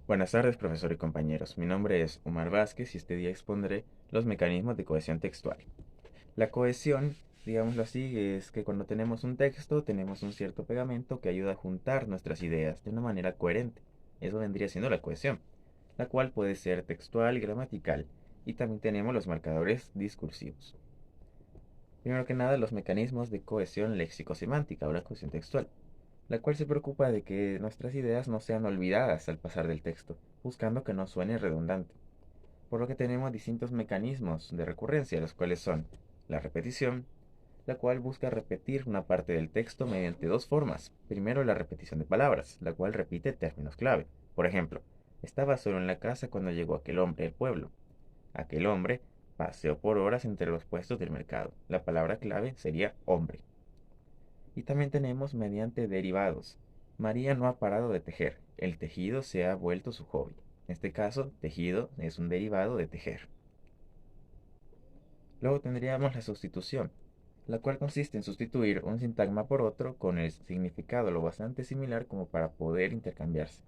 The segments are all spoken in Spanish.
Buenas tardes, profesor y compañeros. Mi nombre es Omar Vázquez y este día expondré los mecanismos de cohesión textual. La cohesión, digámoslo así, es que cuando tenemos un texto tenemos un cierto pegamento que ayuda a juntar nuestras ideas de una manera coherente. Eso vendría siendo la cohesión, la cual puede ser textual y gramatical, y también tenemos los marcadores discursivos. Primero que nada, los mecanismos de cohesión léxico-semántica o la cohesión textual, la cual se preocupa de que nuestras ideas no sean olvidadas al pasar del texto, buscando que no suene redundante. Por lo que tenemos distintos mecanismos de recurrencia, los cuales son la repetición, la cual busca repetir una parte del texto mediante dos formas. Primero, la repetición de palabras, la cual repite términos clave. Por ejemplo, estaba solo en la casa cuando llegó aquel hombre del pueblo. Aquel hombre paseó por horas entre los puestos del mercado. La palabra clave sería hombre. Y también tenemos mediante derivados. María no ha parado de tejer. El tejido se ha vuelto su hobby. En este caso, tejido es un derivado de tejer. Luego tendríamos la sustitución, la cual consiste en sustituir un sintagma por otro con el significado lo bastante similar como para poder intercambiarse.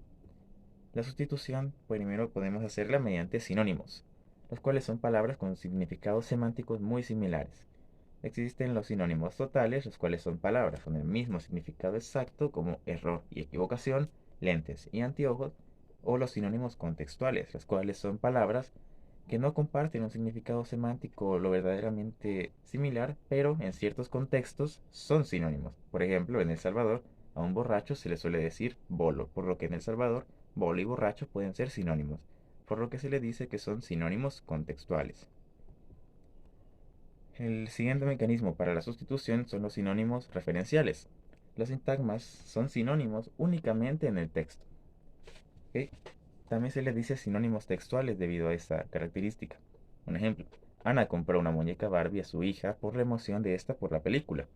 La sustitución primero podemos hacerla mediante sinónimos, los cuales son palabras con significados semánticos muy similares. Existen los sinónimos totales, los cuales son palabras con el mismo significado exacto como error y equivocación, lentes y anteojos, o los sinónimos contextuales, los cuales son palabras que no comparten un significado semántico lo verdaderamente similar, pero en ciertos contextos son sinónimos. Por ejemplo, en El Salvador a un borracho se le suele decir bolo, por lo que en El Salvador bolo y borracho pueden ser sinónimos, por lo que se le dice que son sinónimos contextuales. El siguiente mecanismo para la sustitución son los sinónimos referenciales. Los sintagmas son sinónimos únicamente en el texto. ¿Ok? También se les dice sinónimos textuales debido a esta característica. Un ejemplo, Ana compró una muñeca Barbie a su hija por la emoción de esta por la película.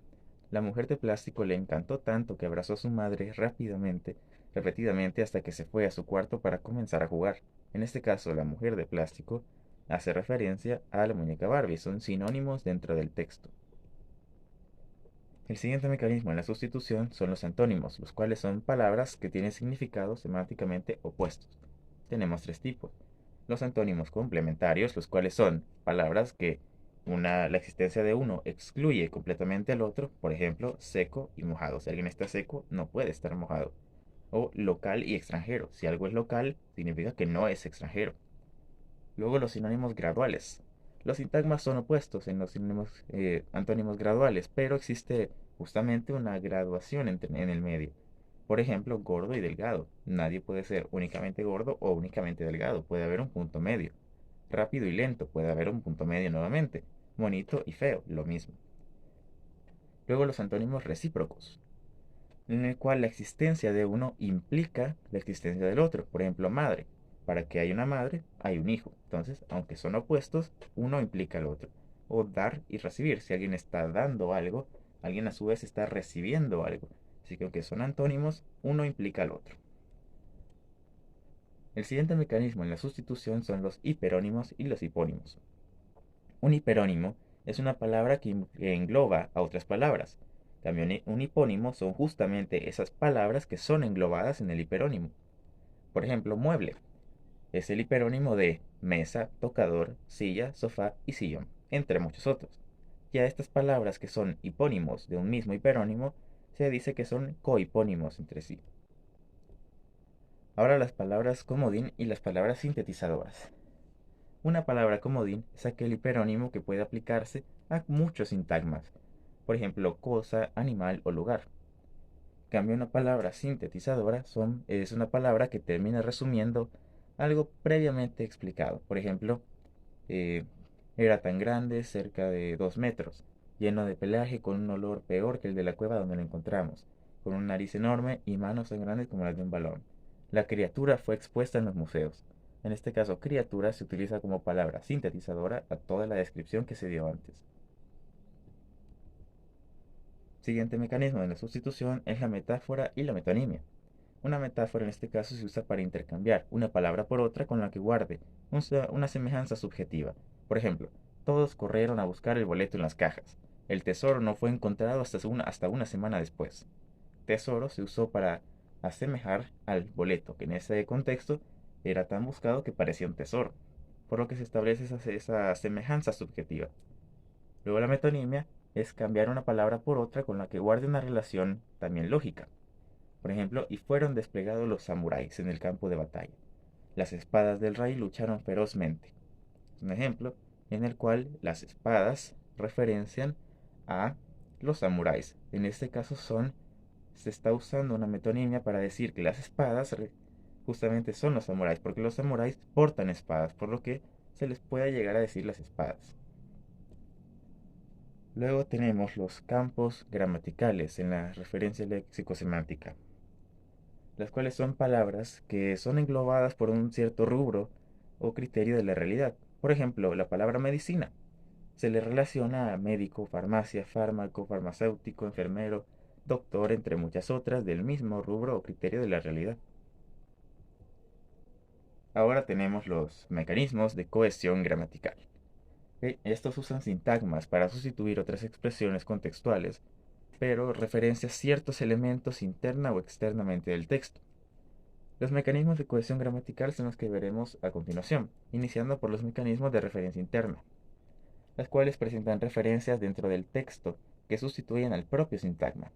La mujer de plástico le encantó tanto que abrazó a su madre repetidamente hasta que se fue a su cuarto para comenzar a jugar. En este caso, la mujer de plástico hace referencia a la muñeca Barbie, son sinónimos dentro del texto. El siguiente mecanismo en la sustitución son los antónimos, los cuales son palabras que tienen significados semánticamente opuestos. Tenemos tres tipos. Los antónimos complementarios, los cuales son palabras que la existencia de uno excluye completamente al otro, por ejemplo, seco y mojado. Si alguien está seco, no puede estar mojado. O local y extranjero. Si algo es local, significa que no es extranjero. Luego los sinónimos graduales. Los sintagmas son opuestos en los sinónimos antónimos graduales, pero existe justamente una graduación en el medio. Por ejemplo, gordo y delgado. Nadie puede ser únicamente gordo o únicamente delgado. Puede haber un punto medio. Rápido y lento. Puede haber un punto medio nuevamente. Bonito y feo. Lo mismo. Luego los antónimos recíprocos, en el cual la existencia de uno implica la existencia del otro. Por ejemplo, madre. Para que haya una madre, hay un hijo. Entonces, aunque son opuestos, uno implica al otro. O dar y recibir. Si alguien está dando algo, alguien a su vez está recibiendo algo. Así que aunque son antónimos, uno implica al otro. El siguiente mecanismo en la sustitución son los hiperónimos y los hipónimos. Un hiperónimo es una palabra que engloba a otras palabras. También un hipónimo son justamente esas palabras que son englobadas en el hiperónimo. Por ejemplo, mueble es el hiperónimo de mesa, tocador, silla, sofá y sillón, entre muchos otros. Ya estas palabras que son hipónimos de un mismo hiperónimo se dice que son cohipónimos entre sí. Ahora las palabras comodín y las palabras sintetizadoras. Una palabra comodín es aquel hiperónimo que puede aplicarse a muchos sintagmas, por ejemplo, cosa, animal o lugar. En cambio, una palabra sintetizadora es una palabra que termina resumiendo algo previamente explicado. Por ejemplo, eh, era tan grande, cerca de 2 metros, lleno de pelaje, con un olor peor que el de la cueva donde lo encontramos, con una nariz enorme y manos tan grandes como las de un balón. La criatura fue expuesta en los museos. En este caso, criatura se utiliza como palabra sintetizadora a toda la descripción que se dio antes. Siguiente mecanismo de la sustitución es la metáfora y la metonimia. Una metáfora en este caso se usa para intercambiar una palabra por otra con la que guarde una semejanza subjetiva. Por ejemplo, todos corrieron a buscar el boleto en las cajas. El tesoro no fue encontrado hasta una semana después. Tesoro se usó para asemejar al boleto, que en ese contexto era tan buscado que parecía un tesoro, por lo que se establece esa semejanza subjetiva. Luego la metonimia es cambiar una palabra por otra con la que guarde una relación también lógica. Por ejemplo, y fueron desplegados los samuráis en el campo de batalla. Las espadas del rey lucharon ferozmente. Es un ejemplo en el cual las espadas referencian a los samuráis. En este caso se está usando una metonimia para decir que las espadas justamente son los samuráis, porque los samuráis portan espadas, por lo que se les puede llegar a decir las espadas. Luego tenemos los campos gramaticales en la referencia léxico-semántica, las cuales son palabras que son englobadas por un cierto rubro o criterio de la realidad. Por ejemplo, la palabra medicina se le relaciona a médico, farmacia, fármaco, farmacéutico, enfermero, doctor, entre muchas otras del mismo rubro o criterio de la realidad. Ahora tenemos los mecanismos de cohesión gramatical. ¿Ok? Estos usan sintagmas para sustituir otras expresiones contextuales, pero referencia ciertos elementos interna o externamente del texto. Los mecanismos de cohesión gramatical son los que veremos a continuación, iniciando por los mecanismos de referencia interna, las cuales presentan referencias dentro del texto que sustituyen al propio sintagma,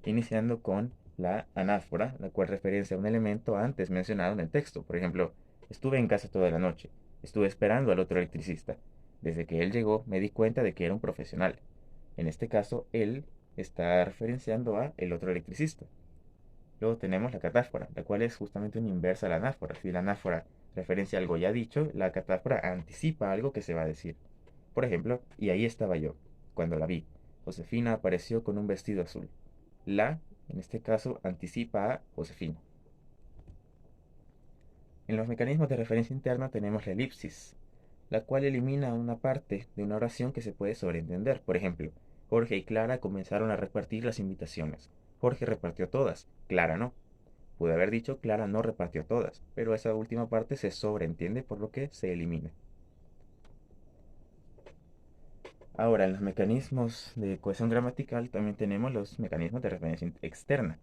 iniciando con la anáfora, la cual referencia a un elemento antes mencionado en el texto. Por ejemplo, estuve en casa toda la noche, estuve esperando al otro electricista. Desde que él llegó me di cuenta de que era un profesional. En este caso, él está referenciando a el otro electricista. Luego tenemos la catáfora, la cual es justamente una inversa a la anáfora. Si la anáfora referencia a algo ya dicho, la catáfora anticipa algo que se va a decir. Por ejemplo, y ahí estaba yo, cuando la vi. Josefina apareció con un vestido azul. La, en este caso, anticipa a Josefina. En los mecanismos de referencia interna tenemos la elipsis, la cual elimina una parte de una oración que se puede sobreentender. Por ejemplo, Jorge y Clara comenzaron a repartir las invitaciones. Jorge repartió todas, Clara no. Pude haber dicho Clara no repartió todas, pero esa última parte se sobreentiende por lo que se elimina. Ahora, en los mecanismos de cohesión gramatical también tenemos los mecanismos de referencia externa.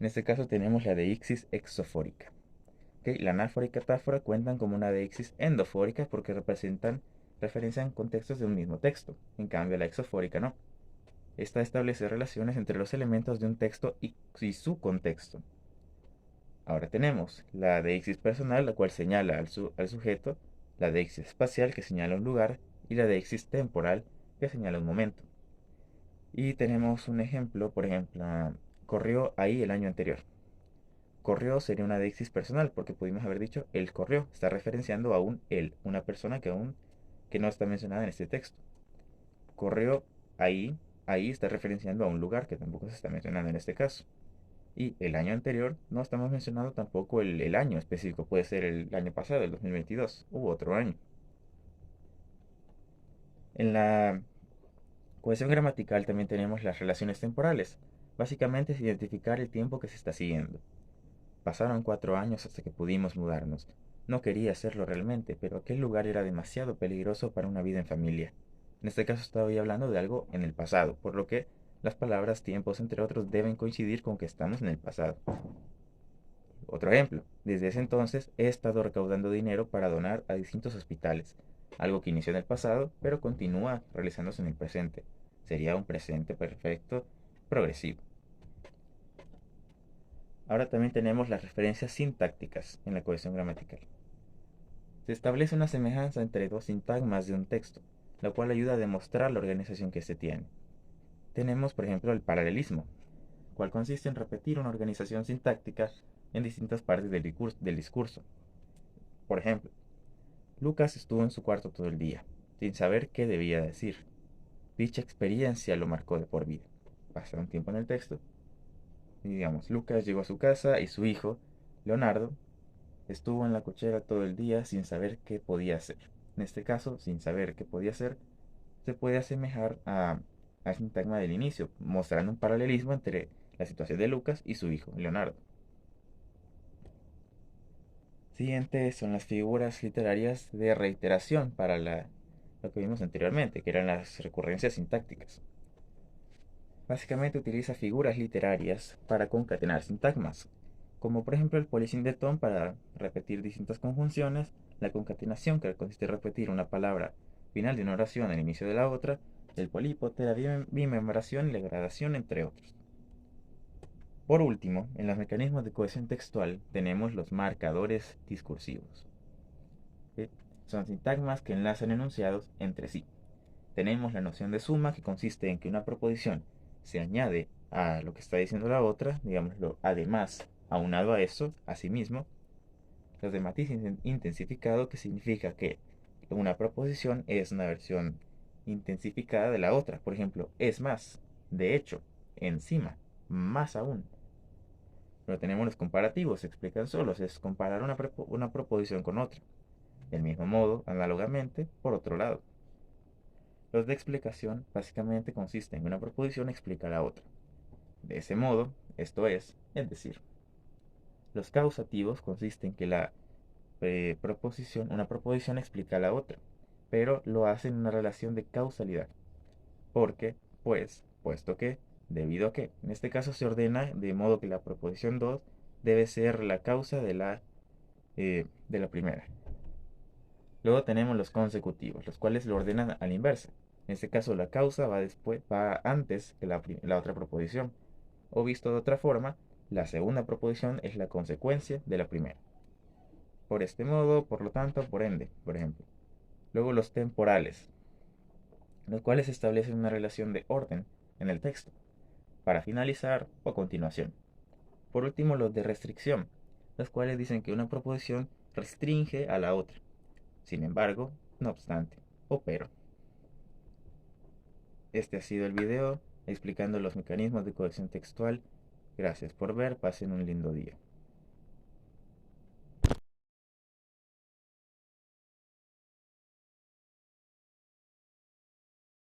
En este caso tenemos la deixis exofórica. ¿Ok? La anáfora y catáfora cuentan como una deixis endofórica porque referencian contextos de un mismo texto. En cambio, la exofórica no. Esta establece relaciones entre los elementos de un texto y su contexto. Ahora tenemos la deixis personal, la cual señala al sujeto, la deixis espacial, que señala un lugar, y la deixis temporal, que señala un momento. Y tenemos un ejemplo, por ejemplo, corrió ahí el año anterior. Corrió sería una deixis personal, porque pudimos haber dicho él corrió, está referenciando a un él, una persona que no está mencionada en este texto. Corrió ahí, ahí está referenciando a un lugar que tampoco se está mencionando en este caso. Y el año anterior no estamos mencionando tampoco el año específico, puede ser el año pasado, el 2022, u otro año. En la cohesión gramatical también tenemos las relaciones temporales. Básicamente es identificar el tiempo que se está siguiendo. Pasaron 4 años hasta que pudimos mudarnos. No quería hacerlo realmente, pero aquel lugar era demasiado peligroso para una vida en familia. En este caso estoy hablando de algo en el pasado, por lo que las palabras tiempos, entre otros, deben coincidir con que estamos en el pasado. Otro ejemplo, desde ese entonces he estado recaudando dinero para donar a distintos hospitales, algo que inició en el pasado, pero continúa realizándose en el presente. Sería un presente perfecto progresivo. Ahora también tenemos las referencias sintácticas en la cohesión gramatical. Se establece una semejanza entre dos sintagmas de un texto, la cual ayuda a demostrar la organización que se tiene. Tenemos, por ejemplo, el paralelismo, cual consiste en repetir una organización sintáctica en distintas partes del discurso. Por ejemplo, Lucas estuvo en su cuarto todo el día, sin saber qué debía decir. Dicha experiencia lo marcó de por vida. Pasa un tiempo en el texto y digamos, Lucas llegó a su casa y su hijo, Leonardo, estuvo en la cochera todo el día sin saber qué podía hacer. En este caso, sin saber qué podía hacer, se puede asemejar al sintagma del inicio, mostrando un paralelismo entre la situación de Lucas y su hijo, Leonardo. Siguientes son las figuras literarias de reiteración para lo que vimos anteriormente, que eran las recurrencias sintácticas. Básicamente utiliza figuras literarias para concatenar sintagmas. como por ejemplo el polisindetón para repetir distintas conjunciones, la concatenación que consiste en repetir una palabra final de una oración al inicio de la otra, el polípote, la bimembración y la gradación, entre otros. Por último, en los mecanismos de cohesión textual tenemos los marcadores discursivos, que son sintagmas que enlazan enunciados entre sí. Tenemos la noción de suma, que consiste en que una proposición se añade a lo que está diciendo la otra, digámoslo, además, aunado a eso, asimismo. Los de matiz intensificado, que significa que una proposición es una versión intensificada de la otra. Por ejemplo, es más, de hecho, encima, más aún. Pero tenemos los comparativos, se explican solos, es comparar una proposición con otra. Del mismo modo, análogamente, por otro lado. Los de explicación básicamente consisten en una proposición explica la otra. De ese modo, esto es decir, los causativos consisten en que una proposición explica a la otra, pero lo hace en una relación de causalidad. Porque, pues, puesto que, debido a que. En este caso se ordena de modo que la proposición 2 debe ser la causa de la primera. Luego tenemos los consecutivos, los cuales lo ordenan a la inversa. En este caso la causa va antes que la otra proposición. O visto de otra forma, la segunda proposición es la consecuencia de la primera. Por este modo, por lo tanto, por ende, por ejemplo. Luego los temporales, los cuales establecen una relación de orden en el texto, para finalizar o continuación. Por último, los de restricción, los cuales dicen que una proposición restringe a la otra. Sin embargo, no obstante, o pero. Este ha sido el video explicando los mecanismos de cohesión textual. Gracias por ver, pasen un lindo día.